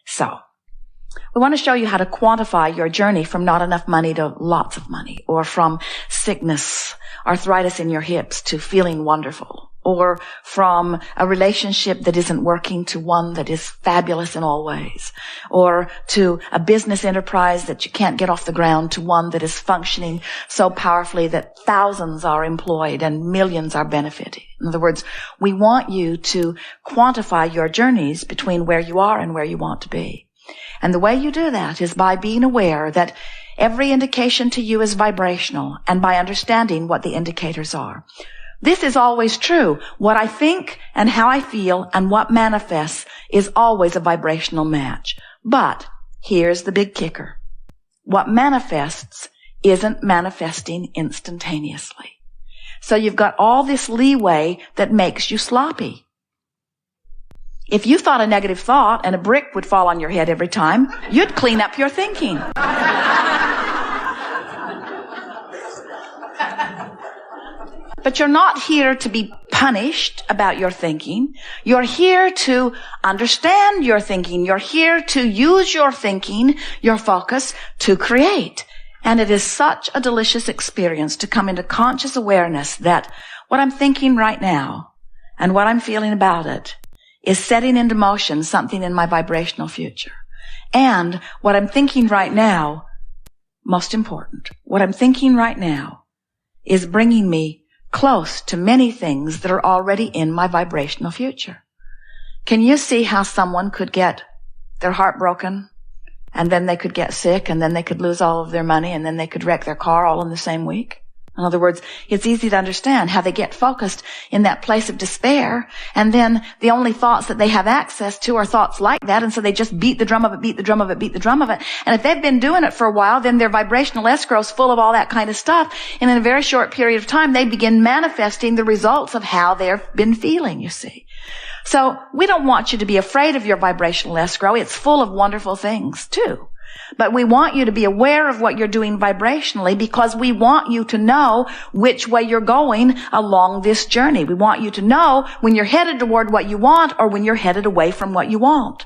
So, we want to show you how to quantify your journey from not enough money to lots of money, or from sickness, arthritis in your hips, to feeling wonderful, or from a relationship that isn't working to one that is fabulous in all ways, or to a business enterprise that you can't get off the ground to one that is functioning so powerfully that thousands are employed and millions are benefiting. In other words, we want you to quantify your journeys between where you are and where you want to be. And the way you do that is by being aware that every indication to you is vibrational, and by understanding what the indicators are. This is always true. What I think and how I feel and what manifests is always a vibrational match. But here's the big kicker. What manifests isn't manifesting instantaneously. So you've got all this leeway that makes you sloppy. If you thought a negative thought and a brick would fall on your head every time, you'd clean up your thinking. But you're not here to be punished about your thinking. You're here to understand your thinking. You're here to use your thinking, your focus, to create. And it is such a delicious experience to come into conscious awareness that what I'm thinking right now and what I'm feeling about it is setting into motion something in my vibrational future. And what I'm thinking right now, most important, what I'm thinking right now is bringing me close to many things that are already in my vibrational future. Can you see how someone could get their heart broken, and then they could get sick, and then they could lose all of their money, and then they could wreck their car all in the same week? In other words, it's easy to understand how they get focused in that place of despair, and then the only thoughts that they have access to are thoughts like that, and so they just beat the drum of it, beat the drum of it, beat the drum of it. And if they've been doing it for a while, then their vibrational escrow is full of all that kind of stuff, and in a very short period of time, they begin manifesting the results of how they've been feeling, you see. So we don't want you to be afraid of your vibrational escrow. It's full of wonderful things, too. But we want you to be aware of what you're doing vibrationally, because we want you to know which way you're going along this journey. We want you to know when you're headed toward what you want or when you're headed away from what you want.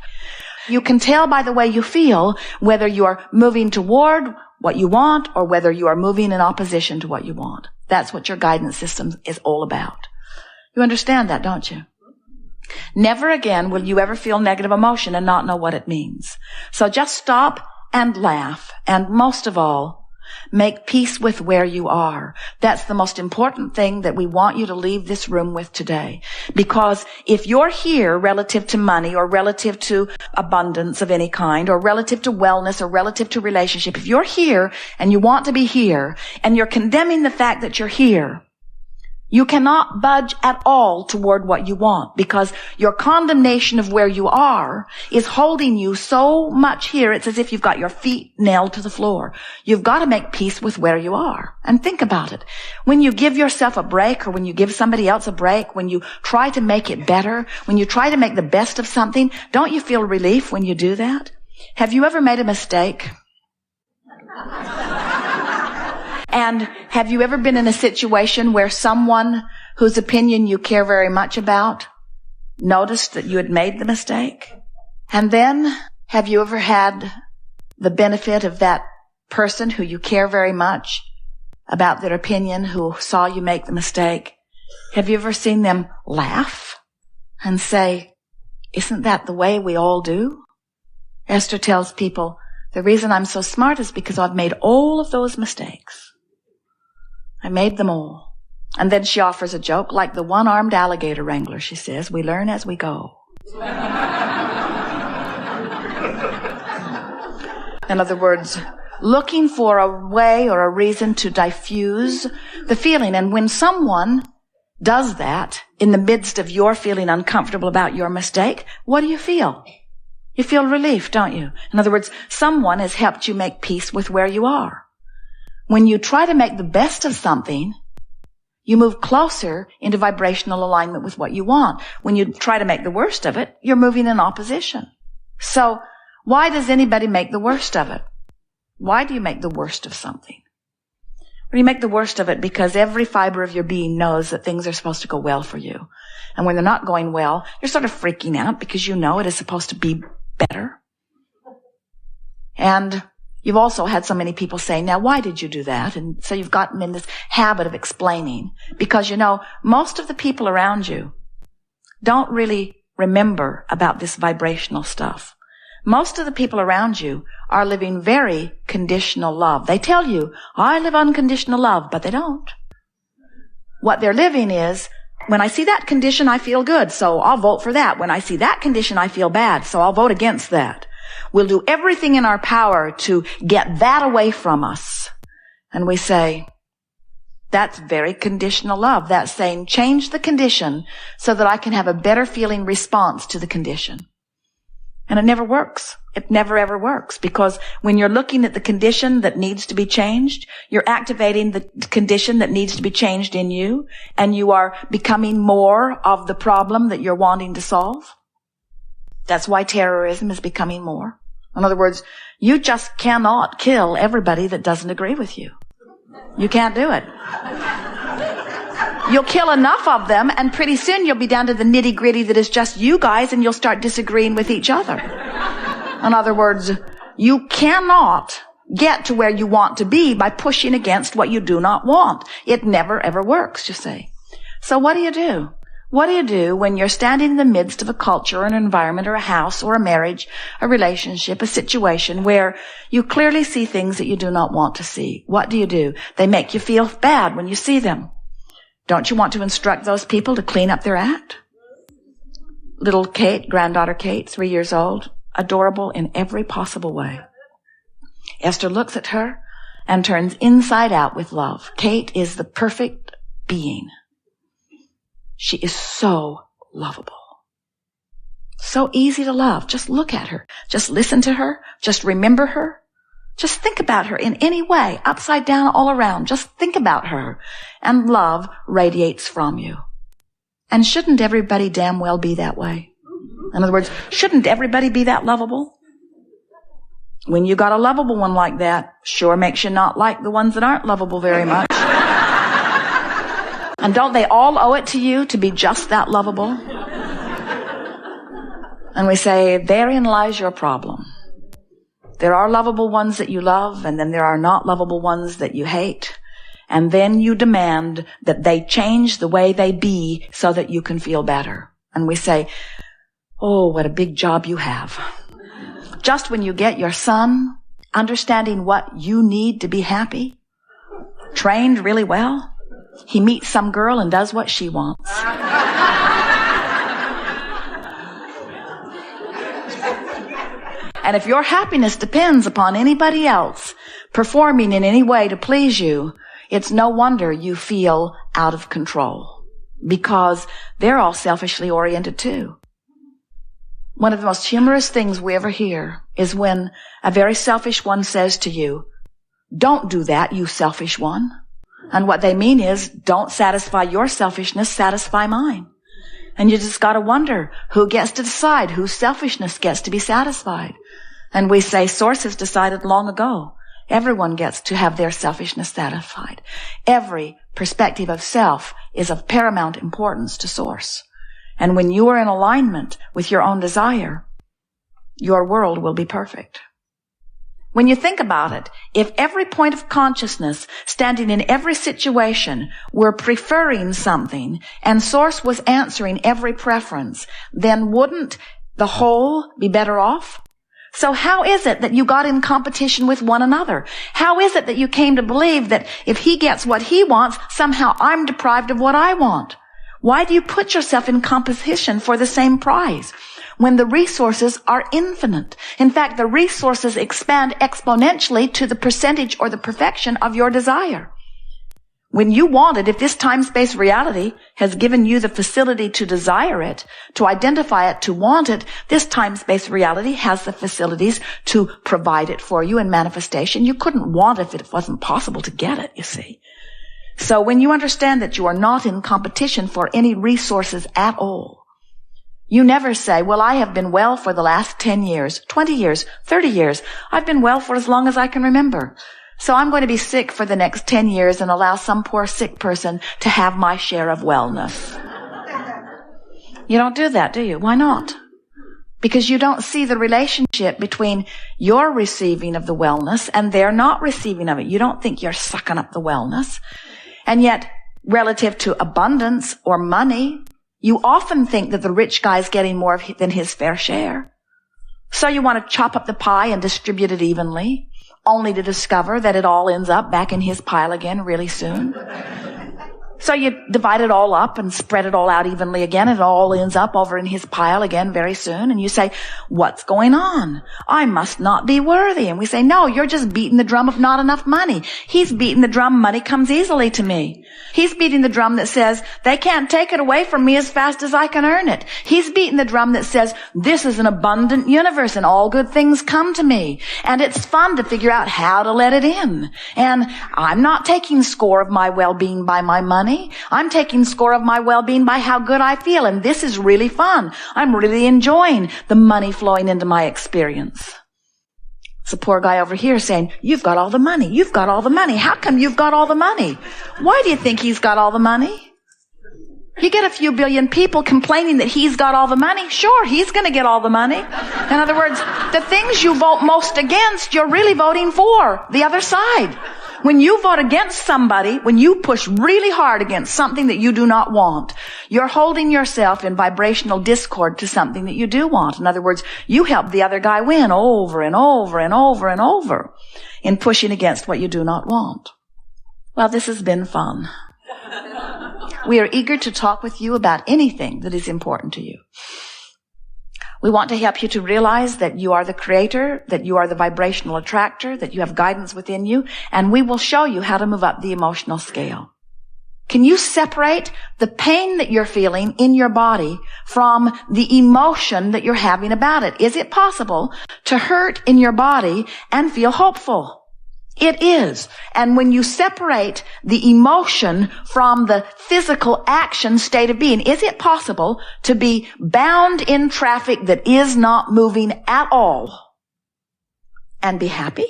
You can tell by the way you feel whether you're moving toward what you want or whether you are moving in opposition to what you want. That's what your guidance system is all about. You understand that, don't you? Never again will you ever feel negative emotion and not know what it means. So just stop and laugh, and most of all, make peace with where you are. That's the most important thing that we want you to leave this room with today. Because if you're here relative to money or relative to abundance of any kind or relative to wellness or relative to relationship, if you're here and you want to be here and you're condemning the fact that you're here, you cannot budge at all toward what you want, because your condemnation of where you are is holding you so much here. It's as if you've got your feet nailed to the floor. You've got to make peace with where you are. And think about it. When you give yourself a break, or when you give somebody else a break, when you try to make it better, when you try to make the best of something, don't you feel relief when you do that? Have you ever made a mistake? And have you ever been in a situation where someone whose opinion you care very much about noticed that you had made the mistake? And then have you ever had the benefit of that person who you care very much about their opinion, who saw you make the mistake? Have you ever seen them laugh and say, "Isn't that the way we all do?" Esther tells people, the reason I'm so smart is because I've made all of those mistakes. I made them all. And then she offers a joke, like the one-armed alligator wrangler, she says, we learn as we go. In other words, looking for a way or a reason to diffuse the feeling. And when someone does that in the midst of your feeling uncomfortable about your mistake, what do you feel? You feel relief, don't you? In other words, someone has helped you make peace with where you are. When you try to make the best of something, you move closer into vibrational alignment with what you want. When you try to make the worst of it, you're moving in opposition. So, why does anybody make the worst of it? Why do you make the worst of something? Well, you make the worst of it because every fiber of your being knows that things are supposed to go well for you. And when they're not going well, you're sort of freaking out because you know it is supposed to be better. And you've also had so many people say, now, why did you do that? And so you've gotten in this habit of explaining. Because, most of the people around you don't really remember about this vibrational stuff. Most of the people around you are living very conditional love. They tell you, I live unconditional love, but they don't. What they're living is, when I see that condition, I feel good, so I'll vote for that. When I see that condition, I feel bad, so I'll vote against that. We'll do everything in our power to get that away from us. And we say, that's very conditional love. That's saying, change the condition so that I can have a better feeling response to the condition. And it never works. It never ever works, because when you're looking at the condition that needs to be changed, you're activating the condition that needs to be changed in you, and you are becoming more of the problem that you're wanting to solve. That's why terrorism is becoming more. In other words, you just cannot kill everybody that doesn't agree with you. You can't do it. You'll kill enough of them, and pretty soon you'll be down to the nitty-gritty that is just you guys, and you'll start disagreeing with each other. In other words, you cannot get to where you want to be by pushing against what you do not want. It never, ever works, you see. So what do you do? What do you do when you're standing in the midst of a culture, an environment, or a house, or a marriage, a relationship, a situation where you clearly see things that you do not want to see? What do? They make you feel bad when you see them. Don't you want to instruct those people to clean up their act? Little Kate, granddaughter Kate, 3 years old, adorable in every possible way. Esther looks at her and turns inside out with love. Kate is the perfect being. She is so lovable. So easy to love. Just look at her. Just listen to her. Just remember her. Just think about her in any way, upside down, all around. Just think about her. And love radiates from you. And shouldn't everybody damn well be that way? In other words, shouldn't everybody be that lovable? When you got a lovable one like that, sure makes you not like the ones that aren't lovable very much. And don't they all owe it to you to be just that lovable? And we say, therein lies your problem. There are lovable ones that you love, and then there are not lovable ones that you hate. And then you demand that they change the way they be so that you can feel better. And we say, oh, what a big job you have. Just when you get your son understanding what you need to be happy, trained really well, he meets some girl and does what she wants. And if your happiness depends upon anybody else performing in any way to please you, it's no wonder you feel out of control, because they're all selfishly oriented too. One of the most humorous things we ever hear is when a very selfish one says to you, don't do that, you selfish one. And what they mean is, don't satisfy your selfishness, satisfy mine. And you just gotta wonder, who gets to decide whose selfishness gets to be satisfied? And we say, Source has decided long ago. Everyone gets to have their selfishness satisfied. Every perspective of self is of paramount importance to Source. And when you are in alignment with your own desire, your world will be perfect. When you think about it, if every point of consciousness standing in every situation were preferring something and Source was answering every preference, then wouldn't the whole be better off? So how is it that you got in competition with one another? How is it that you came to believe that if he gets what he wants, somehow I'm deprived of what I want? Why do you put yourself in competition for the same prize when the resources are infinite? In fact, the resources expand exponentially to the percentage or the perfection of your desire. When you want it, if this time-space reality has given you the facility to desire it, to identify it, to want it, this time-space reality has the facilities to provide it for you in manifestation. You couldn't want it if it wasn't possible to get it, you see. So when you understand that you are not in competition for any resources at all, you never say, well, I have been well for the last 10 years, 20 years, 30 years. I've been well for as long as I can remember. So I'm going to be sick for the next 10 years and allow some poor sick person to have my share of wellness. You don't do that, do you? Why not? because you don't see the relationship between your receiving of the wellness and their not receiving of it. You don't think you're sucking up the wellness. And yet, relative to abundance or money, you often think that the rich guy's getting more than his fair share. So you want to chop up the pie and distribute it evenly, only to discover that it all ends up back in his pile again really soon. So you divide it all up and spread it all out evenly again. It all ends up over in his pile again very soon. And you say, what's going on? I must not be worthy. And we say, no, you're just beating the drum of not enough money. He's beating the drum, money comes easily to me. He's beating the drum that says, they can't take it away from me as fast as I can earn it. He's beating the drum that says, this is an abundant universe and all good things come to me. And it's fun to figure out how to let it in. And I'm not taking score of my well-being by my money. I'm taking score of my well-being by how good I feel. And this is really fun. I'm really enjoying the money flowing into my experience. It's a poor guy over here saying, you've got all the money. You've got all the money. How come you've got all the money? Why do you think he's got all the money? You get a few billion people complaining that he's got all the money. Sure, he's going to get all the money. In other words, the things you vote most against, you're really voting for the other side. When you vote against somebody, when you push really hard against something that you do not want, you're holding yourself in vibrational discord to something that you do want. In other words, you help the other guy win over and over and over and over in pushing against what you do not want. Well, this has been fun. We are eager to talk with you about anything that is important to you. We want to help you to realize that you are the creator, that you are the vibrational attractor, that you have guidance within you, and we will show you how to move up the emotional scale. Can you separate the pain that you're feeling in your body from the emotion that you're having about it? Is it possible to hurt in your body and feel hopeful? It is. And when you separate the emotion from the physical action state of being, is it possible to be bound in traffic that is not moving at all and be happy?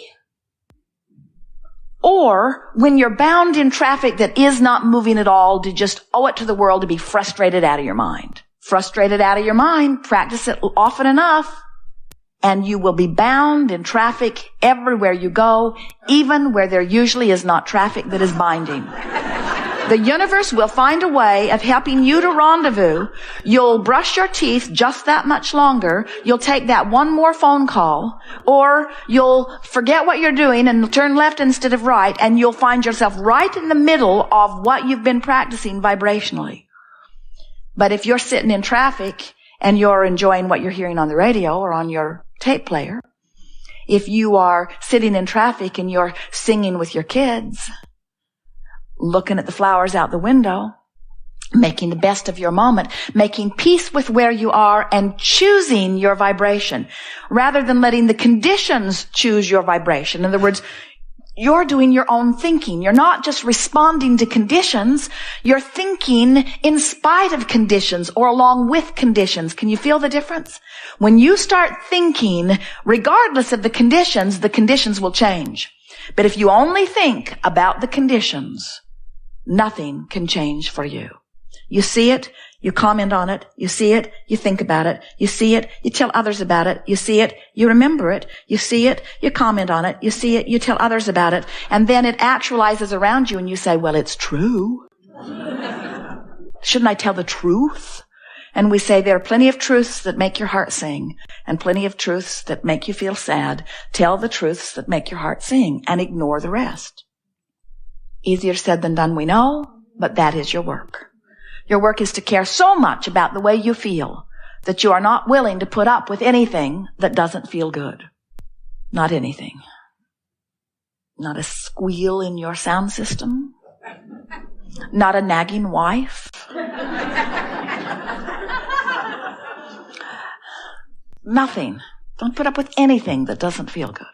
Or when you're bound in traffic that is not moving at all, to just owe it to the world to be frustrated out of your mind? Frustrated out of your mind, practice it often enough, and you will be bound in traffic everywhere you go, even where there usually is not traffic that is binding. The universe will find a way of helping you to rendezvous. You'll brush your teeth just that much longer. You'll take that one more phone call, or you'll forget what you're doing and turn left instead of right, and you'll find yourself right in the middle of what you've been practicing vibrationally. But if you're sitting in traffic and you're enjoying what you're hearing on the radio or on your tape player, if you are sitting in traffic and you're singing with your kids, looking at the flowers out the window, making the best of your moment, making peace with where you are and choosing your vibration rather than letting the conditions choose your vibration. In other words, you're doing your own thinking. You're not just responding to conditions. You're thinking in spite of conditions or along with conditions. Can you feel the difference? When you start thinking, regardless of the conditions will change. But if you only think about the conditions, nothing can change for you. You see it, you comment on it, you see it, you think about it, you see it, you tell others about it, you see it, you remember it, you see it, you comment on it, you see it, you tell others about it, and then it actualizes around you and you say, well, it's true. Shouldn't I tell the truth? And we say there are plenty of truths that make your heart sing and plenty of truths that make you feel sad. Tell the truths that make your heart sing and ignore the rest. Easier said than done, we know, but that is your work. Your work is to care so much about the way you feel that you are not willing to put up with anything that doesn't feel good. Not anything. Not a squeal in your sound system. Not a nagging wife. Nothing. Don't put up with anything that doesn't feel good.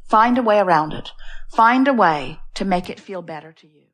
Find a way around it. Find a way to make it feel better to you.